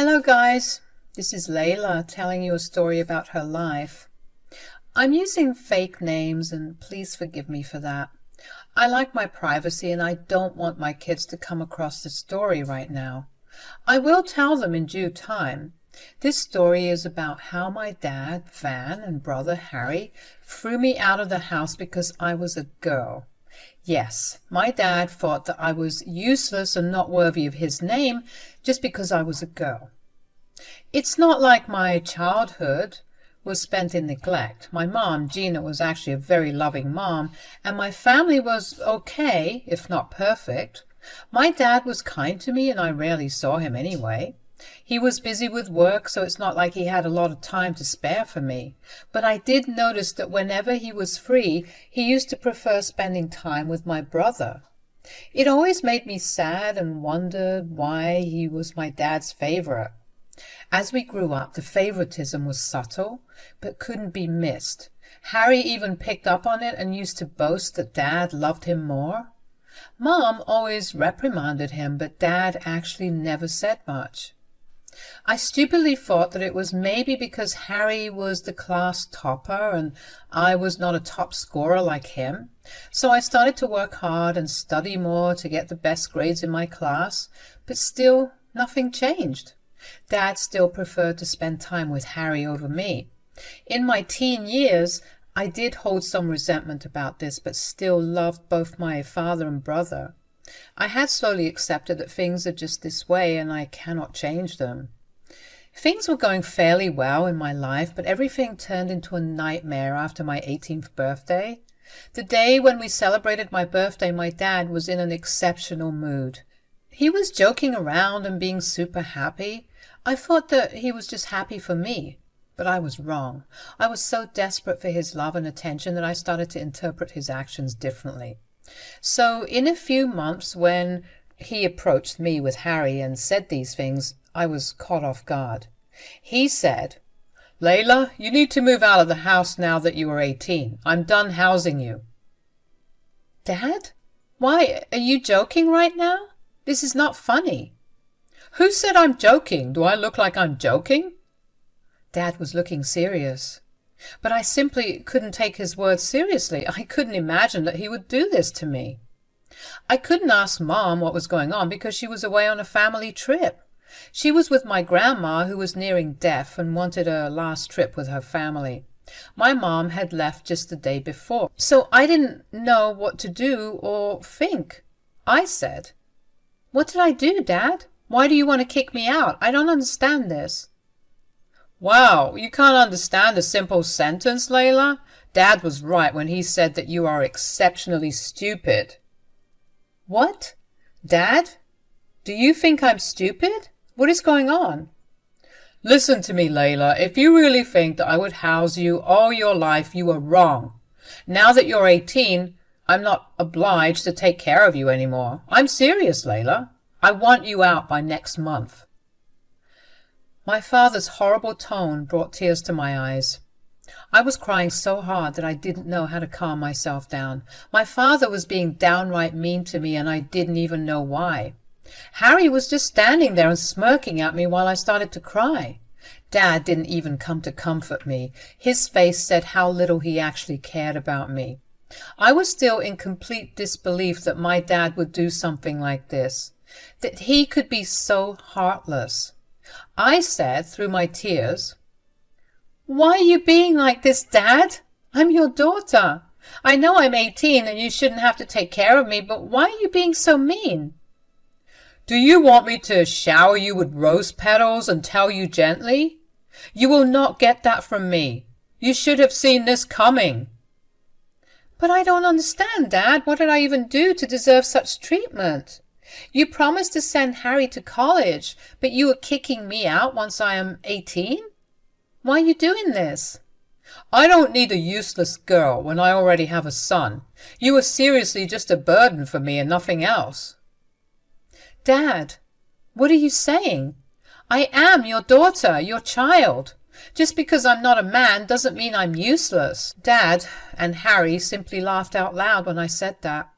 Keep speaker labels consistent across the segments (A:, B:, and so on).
A: Hello guys, this is Layla telling you a story about her life. I'm using fake names and please forgive me for that. I like my privacy and I don't want my kids to come across this story right now. I will tell them in due time. This story is about how my dad, Van, and brother Harry threw me out of the house because I was a girl. Yes, my dad thought that I was useless and not worthy of his name just because I was a girl. It's not like my childhood was spent in neglect. My mom, Gina, was actually a very loving mom, and my family was okay, if not perfect. My dad was kind to me, and I rarely saw him anyway. He was busy with work, so it's not like he had a lot of time to spare for me. But I did notice that whenever he was free, he used to prefer spending time with my brother. It always made me sad and wondered why he was my dad's favorite. As we grew up, the favoritism was subtle, but couldn't be missed. Harry even picked up on it and used to boast that Dad loved him more. Mom always reprimanded him, but Dad actually never said much. I stupidly thought that it was maybe because Harry was the class topper and I was not a top scorer like him. So I started to work hard and study more to get the best grades in my class, but still nothing changed. Dad still preferred to spend time with Harry over me. In my teen years, I did hold some resentment about this, but still loved both my father and brother. I had slowly accepted that things are just this way and I cannot change them. Things were going fairly well in my life, but everything turned into a nightmare after my 18th birthday. The day when we celebrated my birthday, my dad was in an exceptional mood. He was joking around and being super happy. I thought that he was just happy for me, but I was wrong. I was so desperate for his love and attention that I started to interpret his actions differently. So in a few months, when he approached me with Harry and said these things, I was caught off guard. He said, "Layla, you need to move out of the house now that you are 18. I'm done housing you." Dad? Why, are you joking right now? This is not funny. Who said I'm joking? Do I look like I'm joking? Dad was looking serious. But I simply couldn't take his words seriously. I couldn't imagine that he would do this to me. I couldn't ask Mom what was going on because she was away on a family trip. She was with my grandma, who was nearing death and wanted a last trip with her family. My mom had left just the day before, so I didn't know what to do or think. I said, "What did I do, Dad? Why do you want to kick me out? I don't understand this." Wow, you can't understand a simple sentence, Layla? Dad was right when he said that you are exceptionally stupid. What? Dad? Do you think I'm stupid? What is going on? Listen to me, Layla. If you really think that I would house you all your life, you are wrong. Now that you're 18, I'm not obliged to take care of you anymore. I'm serious, Layla. I want you out by next month. My father's horrible tone brought tears to my eyes. I was crying so hard that I didn't know how to calm myself down. My father was being downright mean to me, and I didn't even know why. Harry was just standing there and smirking at me while I started to cry. Dad didn't even come to comfort me. His face said how little he actually cared about me. I was still in complete disbelief that my dad would do something like this, that he could be so heartless. I said through my tears, "Why are you being like this, Dad? I'm your daughter. I know I'm 18 and you shouldn't have to take care of me, but why are you being so mean?" Do you want me to shower you with rose petals and tell you gently? You will not get that from me. You should have seen this coming. But I don't understand, Dad. What did I even do to deserve such treatment? You promised to send Harry to college, but you are kicking me out once I am 18? Why are you doing this? I don't need a useless girl when I already have a son. You are seriously just a burden for me and nothing else. Dad, what are you saying? I am your daughter, your child. Just because I'm not a man doesn't mean I'm useless. Dad and Harry simply laughed out loud when I said that.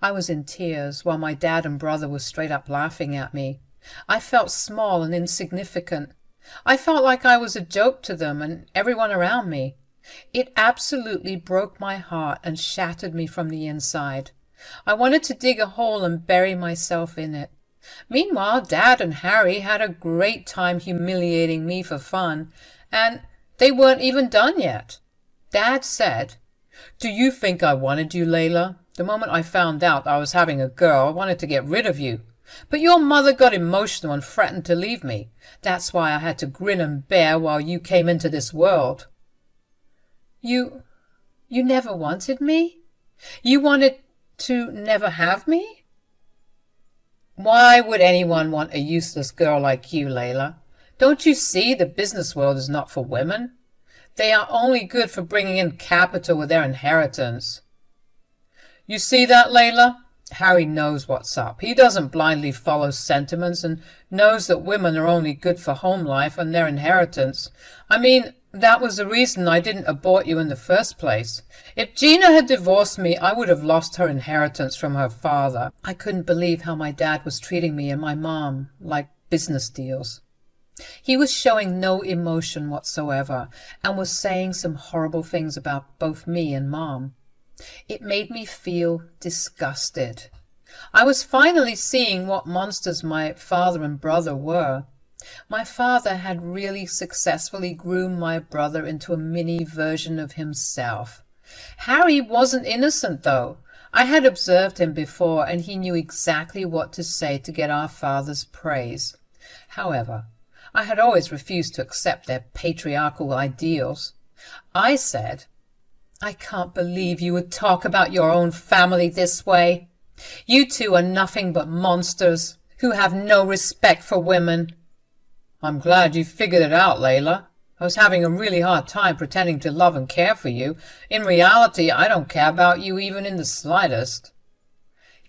A: I was in tears while my dad and brother were straight up laughing at me. I felt small and insignificant. I felt like I was a joke to them and everyone around me. It absolutely broke my heart and shattered me from the inside. I wanted to dig a hole and bury myself in it. Meanwhile, Dad and Harry had a great time humiliating me for fun, and they weren't even done yet. Dad said, "Do you think I wanted you, Layla? The moment I found out I was having a girl, I wanted to get rid of you. But your mother got emotional and threatened to leave me. That's why I had to grin and bear while you came into this world." You never wanted me? You wanted to never have me? Why would anyone want a useless girl like you, Layla? Don't you see the business world is not for women? They are only good for bringing in capital with their inheritance. You see that, Layla? Harry knows what's up. He doesn't blindly follow sentiments and knows that women are only good for home life and their inheritance. I mean, that was the reason I didn't abort you in the first place. If Gina had divorced me, I would have lost her inheritance from her father. I couldn't believe how my dad was treating me and my mom like business deals. He was showing no emotion whatsoever and was saying some horrible things about both me and Mom. It made me feel disgusted. I was finally seeing what monsters my father and brother were. My father had really successfully groomed my brother into a mini version of himself. Harry wasn't innocent, though. I had observed him before, and he knew exactly what to say to get our father's praise. However, I had always refused to accept their patriarchal ideals. I said, "I can't believe you would talk about your own family this way. You two are nothing but monsters who have no respect for women." "I'm glad you figured it out, Layla. I was having a really hard time pretending to love and care for you. In reality, I don't care about you even in the slightest."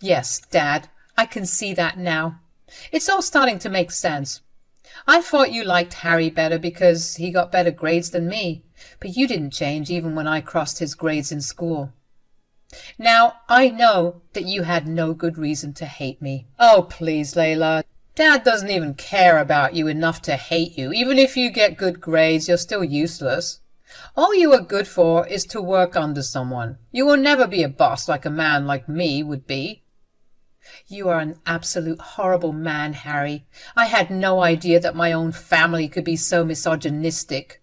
A: "Yes, Dad, I can see that now. It's all starting to make sense. I thought you liked Harry better because he got better grades than me, but you didn't change even when I crossed his grades in school. Now, I know that you had no good reason to hate me." "Oh, please, Layla. Dad doesn't even care about you enough to hate you. Even if you get good grades, you're still useless. All you are good for is to work under someone. You will never be a boss like a man like me would be." "You are an absolute horrible man, Harry. I had no idea that my own family could be so misogynistic."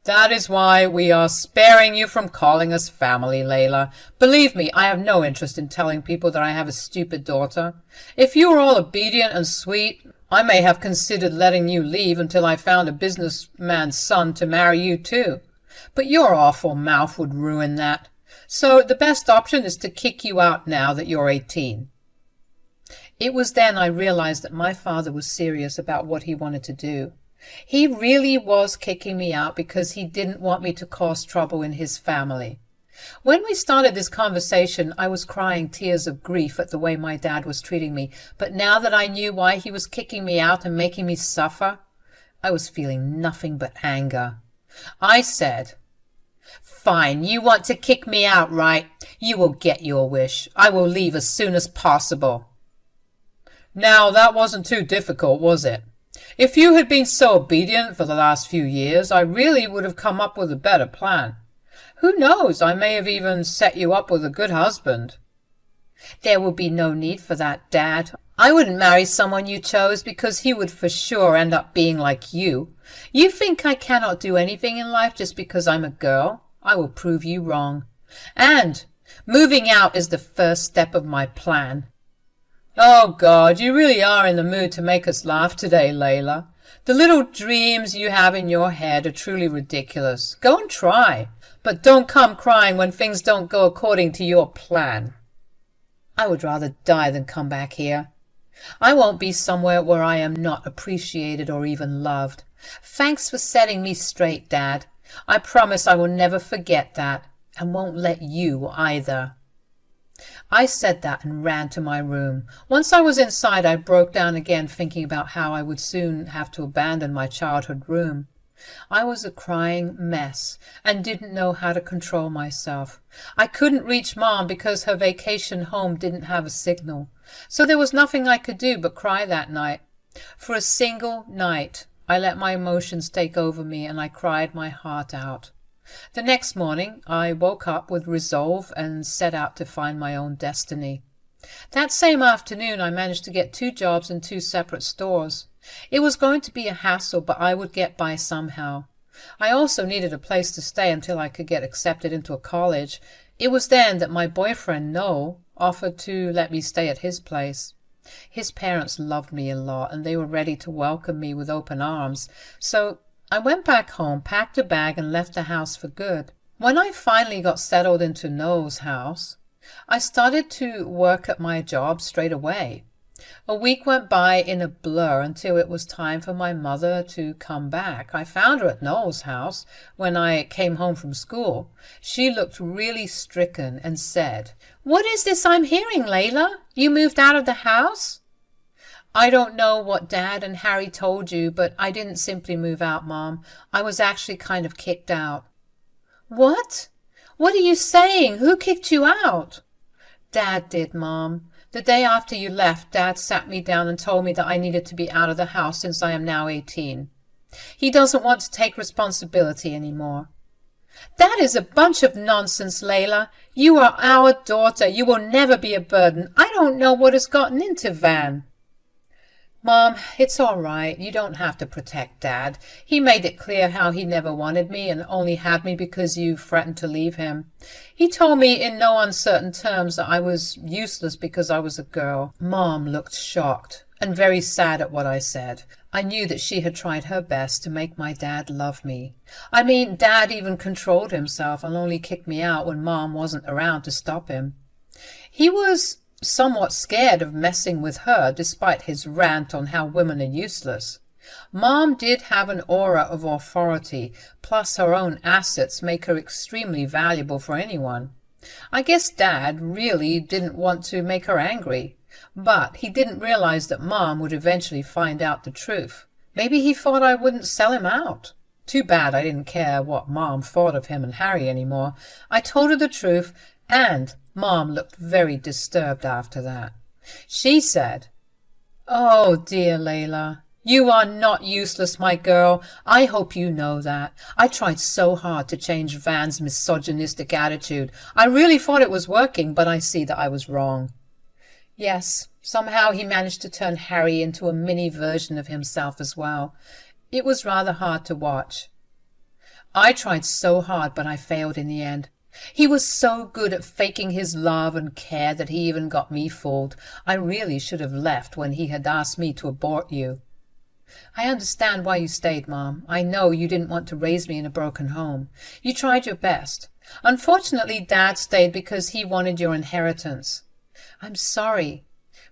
A: "That is why we are sparing you from calling us family, Layla. Believe me, I have no interest in telling people that I have a stupid daughter. If you were all obedient and sweet, I may have considered letting you leave until I found a businessman's son to marry you too. But your awful mouth would ruin that. So the best option is to kick you out now that you're 18. It was then I realized that my father was serious about what he wanted to do. He really was kicking me out because he didn't want me to cause trouble in his family. When we started this conversation, I was crying tears of grief at the way my dad was treating me, but now that I knew why he was kicking me out and making me suffer, I was feeling nothing but anger. I said, "Fine, you want to kick me out, right? You will get your wish. I will leave as soon as possible." Now, that wasn't too difficult, was it? If you had been so obedient for the last few years, I really would have come up with a better plan. Who knows, I may have even set you up with a good husband. "There will be no need for that, Dad. I wouldn't marry someone you chose because he would for sure end up being like you. You think I cannot do anything in life just because I'm a girl? I will prove you wrong. And moving out is the first step of my plan." "Oh, God, you really are in the mood to make us laugh today, Layla. The little dreams you have in your head are truly ridiculous. Go and try, but don't come crying when things don't go according to your plan." "I would rather die than come back here. I won't be somewhere where I am not appreciated or even loved. Thanks for setting me straight, Dad. I promise I will never forget that, and won't let you either." I said that and ran to my room. Once I was inside, I broke down again, thinking about how I would soon have to abandon my childhood room. I was a crying mess and didn't know how to control myself. I couldn't reach Mom because her vacation home didn't have a signal. So there was nothing I could do but cry that night. For a single night, I let my emotions take over me and I cried my heart out. The next morning, I woke up with resolve and set out to find my own destiny. That same afternoon, I managed to get 2 jobs in 2 separate stores. It was going to be a hassle, but I would get by somehow. I also needed a place to stay until I could get accepted into a college. It was then that my boyfriend, Noel, offered to let me stay at his place. His parents loved me a lot, and they were ready to welcome me with open arms. So I went back home, packed a bag, and left the house for good. When I finally got settled into Noel's house, I started to work at my job straight away. A week went by in a blur until it was time for my mother to come back. I found her at Noel's house when I came home from school. She looked really stricken and said, "What is this I'm hearing, Layla? You moved out of the house?" "I don't know what Dad and Harry told you, but I didn't simply move out, Mom. I was actually kind of kicked out." "What? What are you saying? Who kicked you out?" "Dad did, Mom. The day after you left, Dad sat me down and told me that I needed to be out of the house since I am now 18. He doesn't want to take responsibility anymore." "That is a bunch of nonsense, Layla. You are our daughter. You will never be a burden. I don't know what has gotten into Van." "Mom, it's all right. You don't have to protect Dad. He made it clear how he never wanted me and only had me because you threatened to leave him. He told me in no uncertain terms that I was useless because I was a girl." Mom looked shocked and very sad at what I said. I knew that she had tried her best to make my dad love me. I mean, Dad even controlled himself and only kicked me out when Mom wasn't around to stop him. He was somewhat scared of messing with her, despite his rant on how women are useless. Mom did have an aura of authority, plus her own assets make her extremely valuable for anyone. I guess Dad really didn't want to make her angry, but he didn't realize that Mom would eventually find out the truth. Maybe he thought I wouldn't sell him out. Too bad I didn't care what Mom thought of him and Harry anymore. I told her the truth, and Mom looked very disturbed after that. She said, "Oh, dear Layla, you are not useless, my girl. I hope you know that. I tried so hard to change Van's misogynistic attitude. I really thought it was working, but I see that I was wrong." Yes, somehow he managed to turn Harry into a mini version of himself as well. It was rather hard to watch. I tried so hard, but I failed in the end. He was so good at faking his love and care that he even got me fooled. I really should have left when he had asked me to abort you. I understand why you stayed, Mom. I know you didn't want to raise me in a broken home. You tried your best. Unfortunately, Dad stayed because he wanted your inheritance. I'm sorry,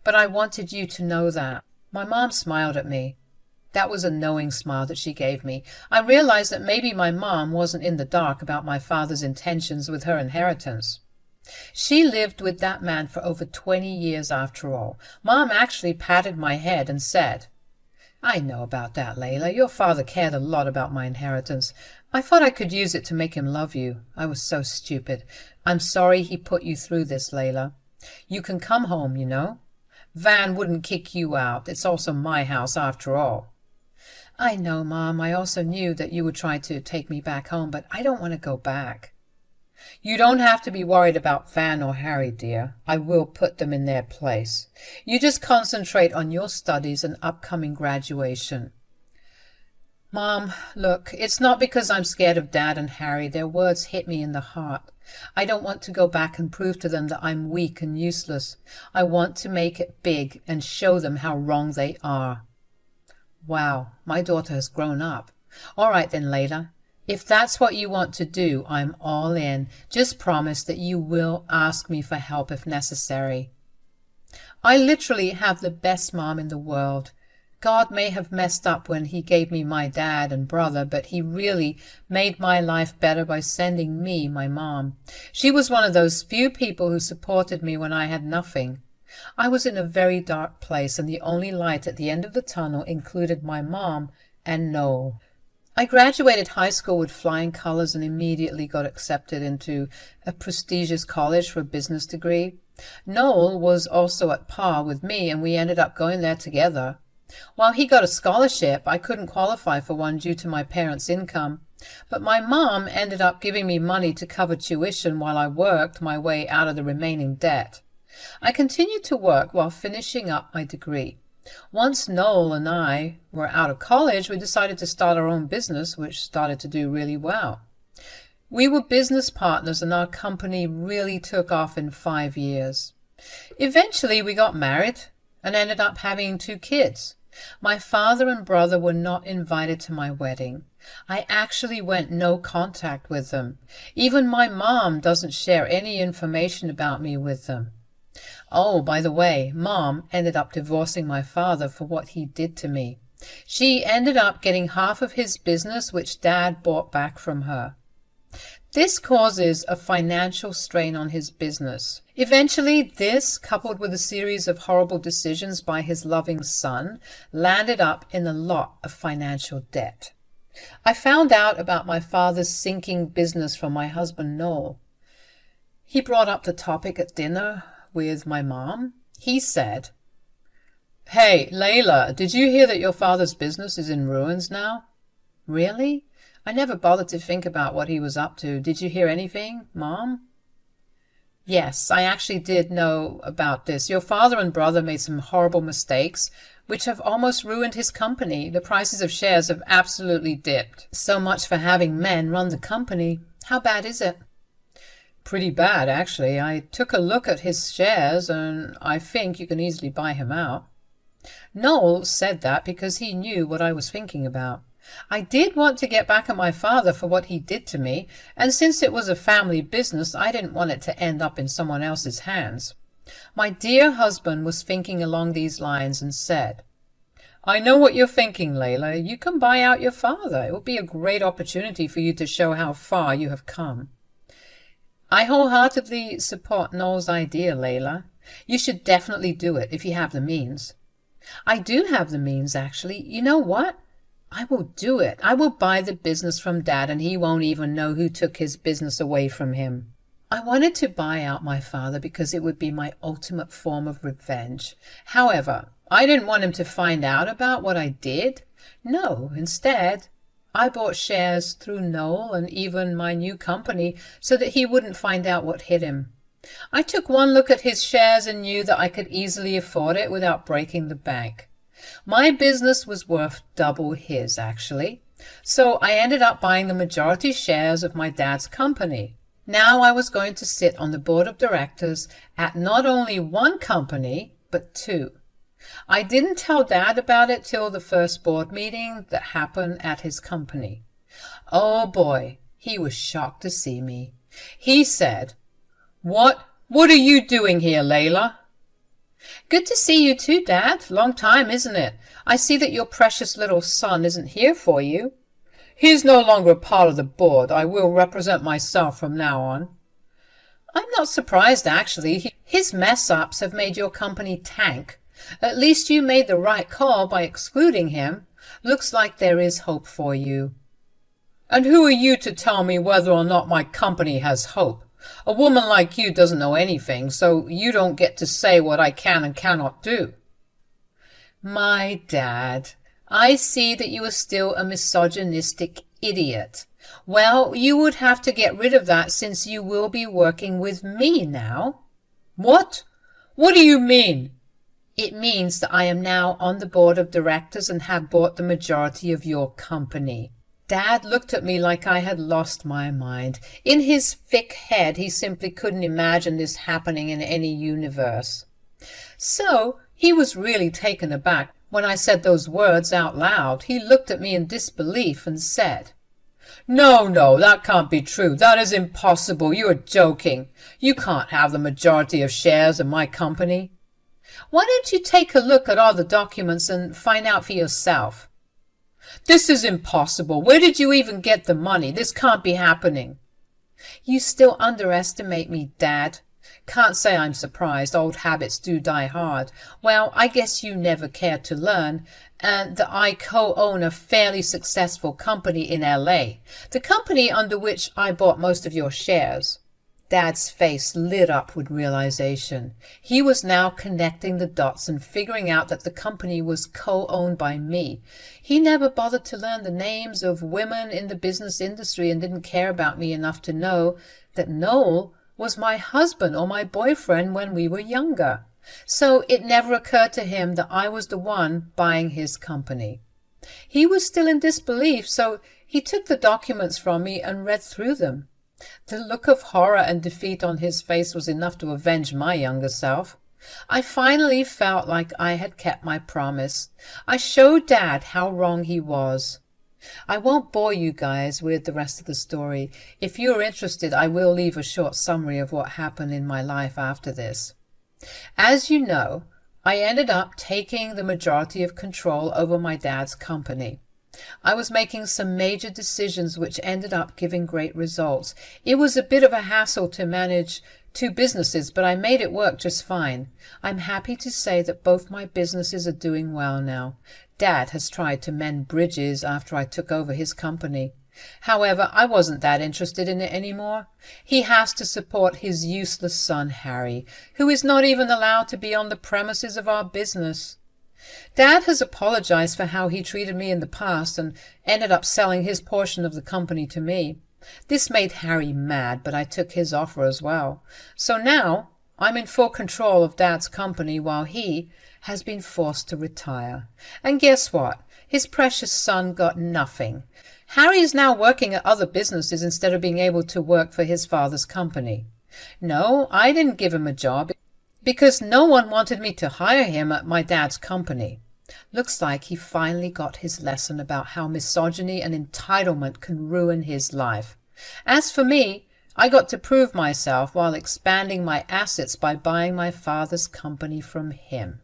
A: but I wanted you to know that. My mom smiled at me. That was a knowing smile that she gave me. I realized that maybe my mom wasn't in the dark about my father's intentions with her inheritance. She lived with that man for over 20 years after all. Mom actually patted my head and said, "I know about that, Layla. Your father cared a lot about my inheritance. I thought I could use it to make him love you. I was so stupid. I'm sorry he put you through this, Layla. You can come home, you know. Van wouldn't kick you out. It's also my house after all." "I know, Mom. I also knew that you would try to take me back home, but I don't want to go back." "You don't have to be worried about Van or Harry, dear. I will put them in their place. You just concentrate on your studies and upcoming graduation." "Mom, look, it's not because I'm scared of Dad and Harry. Their words hit me in the heart. I don't want to go back and prove to them that I'm weak and useless. I want to make it big and show them how wrong they are." Wow, my daughter has grown up. All right then, Layla. If that's what you want to do, I'm all in. Just promise that you will ask me for help if necessary. I literally have the best mom in the world. God may have messed up when he gave me my dad and brother, but he really made my life better by sending me my mom. She was one of those few people who supported me when I had nothing. I was in a very dark place, and the only light at the end of the tunnel included my mom and Noel. I graduated high school with flying colors and immediately got accepted into a prestigious college for a business degree. Noel was also at par with me, and we ended up going there together. While he got a scholarship, I couldn't qualify for one due to my parents' income. But my mom ended up giving me money to cover tuition while I worked my way out of the remaining debt. I continued to work while finishing up my degree. Once Noel and I were out of college, we decided to start our own business, which started to do really well. We were business partners and our company really took off in 5 years. Eventually, we got married and ended up having 2 kids. My father and brother were not invited to my wedding. I actually went no contact with them. Even my mom doesn't share any information about me with them. Oh, by the way, Mom ended up divorcing my father for what he did to me. She ended up getting half of his business, which Dad bought back from her. This causes a financial strain on his business. Eventually, this, coupled with a series of horrible decisions by his loving son, landed up in a lot of financial debt. I found out about my father's sinking business from my husband Noel. He brought up the topic at dinner with my mom. He said, "Hey, Layla, did you hear that your father's business is in ruins now?" "Really? I never bothered to think about what he was up to. Did you hear anything, Mom?" "Yes, I actually did know about this. Your father and brother made some horrible mistakes, which have almost ruined his company. The prices of shares have absolutely dipped. So much for having men run the company. How bad is it?" "Pretty bad, actually. I took a look at his shares, and I think you can easily buy him out." Noel said that because he knew what I was thinking about. I did want to get back at my father for what he did to me, and since it was a family business, I didn't want it to end up in someone else's hands. My dear husband was thinking along these lines and said, "I know what you're thinking, Layla. You can buy out your father. It will be a great opportunity for you to show how far you have come." I wholeheartedly support Noel's idea, Layla. You should definitely do it if you have the means. I do have the means, actually. You know what? I will do it. I will buy the business from Dad, and he won't even know who took his business away from him. I wanted to buy out my father because it would be my ultimate form of revenge. However, I didn't want him to find out about what I did. No, instead, I bought shares through Noel and even my new company so that he wouldn't find out what hit him. I took one look at his shares and knew that I could easily afford it without breaking the bank. My business was worth double his, actually. So I ended up buying the majority shares of my dad's company. Now I was going to sit on the board of directors at not only one company, but 2. I didn't tell Dad about it till the first board meeting that happened at his company. Oh boy, he was shocked to see me. He said, What are you doing here, Layla?" "Good to see you too, Dad. Long time, isn't it? I see that your precious little son isn't here for you." "He's no longer a part of the board. I will represent myself from now on." "I'm not surprised, actually. His mess-ups have made your company tank. At least you made the right call by excluding him. Looks like there is hope for you." "And who are you to tell me whether or not my company has hope? A woman like you doesn't know anything, so you don't get to say what I can and cannot do." "My Dad, I see that you are still a misogynistic idiot. Well, you would have to get rid of that since you will be working with me now." "What? What do you mean?" "It means that I am now on the board of directors and have bought the majority of your company." Dad looked at me like I had lost my mind. In his thick head, he simply couldn't imagine this happening in any universe. So he was really taken aback when I said those words out loud. He looked at me in disbelief and said, No, that can't be true. That is impossible. You are joking. You can't have the majority of shares in my company." "Why don't you take a look at all the documents and find out for yourself?" "This is impossible. Where did you even get the money? This can't be happening." "You still underestimate me, Dad. Can't say I'm surprised. Old habits do die hard. Well, I guess you never cared to learn that I co-own a fairly successful company in LA, the company under which I bought most of your shares." Dad's face lit up with realization. He was now connecting the dots and figuring out that the company was co-owned by me. He never bothered to learn the names of women in the business industry and didn't care about me enough to know that Noel was my husband or my boyfriend when we were younger. So it never occurred to him that I was the one buying his company. He was still in disbelief, so he took the documents from me and read through them. The look of horror and defeat on his face was enough to avenge my younger self. I finally felt like I had kept my promise. I showed Dad how wrong he was. I won't bore you guys with the rest of the story. If you're interested, I will leave a short summary of what happened in my life after this. As you know, I ended up taking the majority of control over my dad's company. I was making some major decisions which ended up giving great results. It was a bit of a hassle to manage two businesses, but I made it work just fine. I'm happy to say that both my businesses are doing well now. Dad has tried to mend bridges after I took over his company. However, I wasn't that interested in it anymore. He has to support his useless son, Harry, who is not even allowed to be on the premises of our business. Dad has apologized for how he treated me in the past and ended up selling his portion of the company to me. This made Harry mad, but I took his offer as well. So now I'm in full control of Dad's company while he has been forced to retire. And guess what? His precious son got nothing. Harry is now working at other businesses instead of being able to work for his father's company. No, I didn't give him a job because no one wanted me to hire him at my dad's company. Looks like he finally got his lesson about how misogyny and entitlement can ruin his life. As for me, I got to prove myself while expanding my assets by buying my father's company from him.